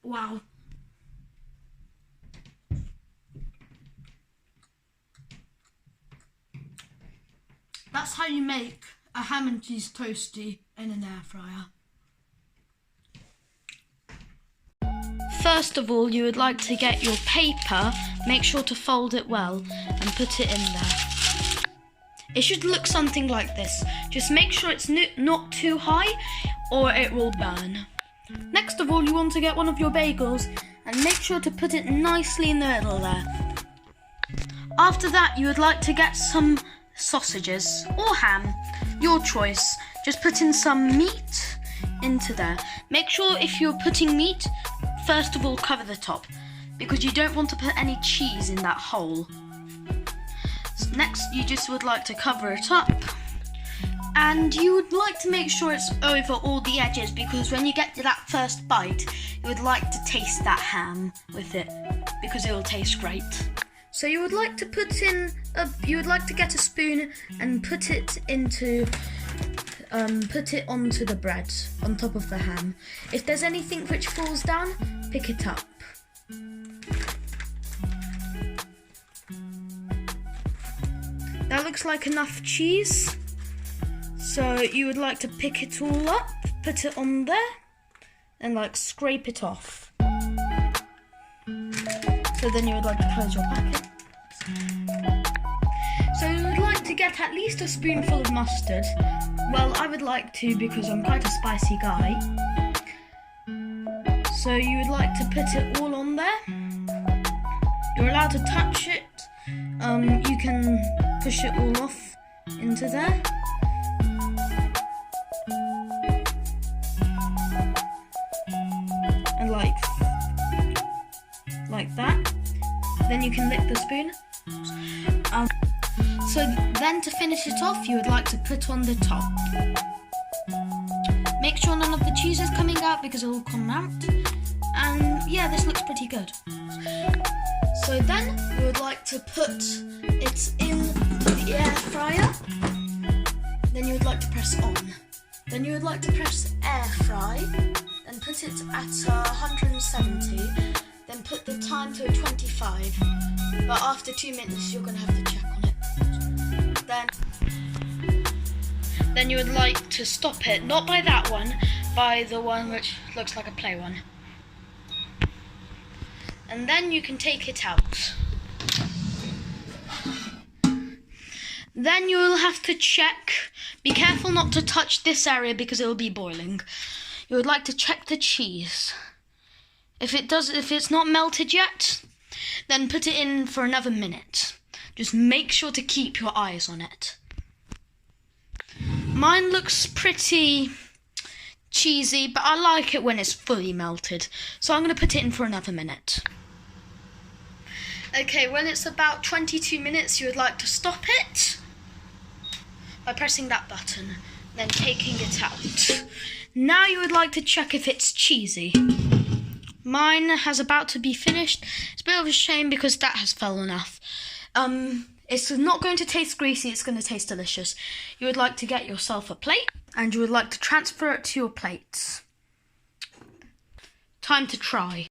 Wow. That's how you make a ham and cheese toastie in an air fryer. First of all, you would like to get your paper, make sure to fold it well and put it in there. It should look something like this. Just make sure it's not too high or it will burn. Next of all, you want to get one of your bagels and make sure to put it nicely in the middle there. After that, you would like to get some sausages or ham, your choice. Just put in some meat into there. Make sure if you're putting meat, first of all cover the top because you don't want to put any cheese in that hole. So next you just would like to cover it up and you would like to make sure it's over all the edges because when you get to that first bite you would like to taste that ham with it because it will taste great. So you would like to get a spoon and put it onto the bread on top of the ham. If there's anything which falls down, pick it up. That looks like enough cheese. So you would like to pick it all up, put it on there, and like scrape it off. So then you would like to close your packet. So you would like to get at least a spoonful of mustard. Well, I would like to because I'm quite a spicy guy. So you would like to put it all on there. You're allowed to touch it. You can push it all off into there. And like that. Then you can lick the spoon. So then to finish it off, you would like to put on the top. Make sure none of the cheese is coming out because it will come out. And yeah, this looks pretty good. So then you would like to put it in the air fryer. Then you would like to press on. Then you would like to press air fry. Then put it at 170. Then put the time to 25. But after 2 minutes, you're going to have to check on it. Then you would like to stop it, not by that one, by the one which looks like a play one. And then you can take it out. Then you will have to check. Be careful not to touch this area because it will be boiling. You would like to check the cheese. If it's not melted yet, then put it in for another minute. Just make sure to keep your eyes on it. Mine looks pretty cheesy, but I like it when it's fully melted. So I'm going to put it in for another minute. Okay, when it's about 22 minutes, you would like to stop it by pressing that button, then taking it out. Now you would like to check if it's cheesy. Mine has about to be finished. It's a bit of a shame because that has fallen off. It's not going to taste greasy, it's going to taste delicious. You would like to get yourself a plate and you would like to transfer it to your plates. Time to try.